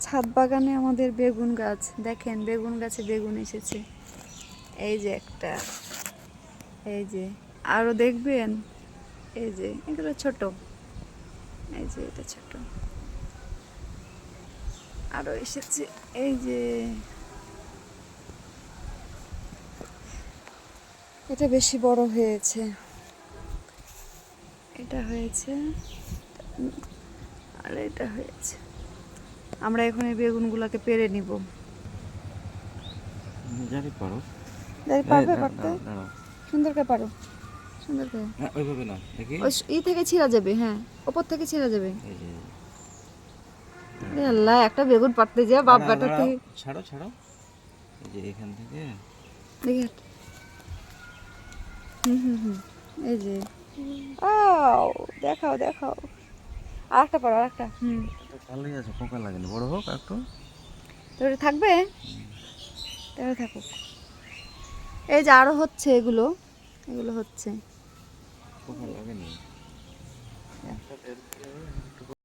ছাদ বাগানে আমাদের বেগুন গাছ, দেখেন বেগুন গাছে বেগুন এসেছে। এই যে একটা, এই যে আরো দেখবেন, এই যে এগুলো ছোট, এই যে এটা ছোট, আরো এসেছে। এই যে এটা বেশি বড় হয়েছে, এটা হয়েছে, আর এটা হয়েছে। আমরা এখন এই বেগুনগুলোকে পেরে নিব। জানি পারো, পারবে পারতে? সুন্দর করে পারো, সুন্দর করে। ওইভাবে না দেখি, ওই ই থেকে ছিঁড়া যাবে, হ্যাঁ ওপর থেকে ছিঁড়া যাবে। এই যে আরে আল্লাহ, একটা বেগুন পারতে যা বাপ বেটা থেকে। ছাড়ো ছাড়ো, এই যে এখান থেকে দেখি একটা। হুম, এই যে আও, দেখাও দেখাও, আরেকটা পারো, আরেকটা। ভালোই আছে, পোকা লাগেনি, বড় হোক একটু। তো এটা থাকবে, তাহলে থাকুক। এই যে আরো হচ্ছে, এগুলো এগুলো হচ্ছে। পোকা লাগেনি।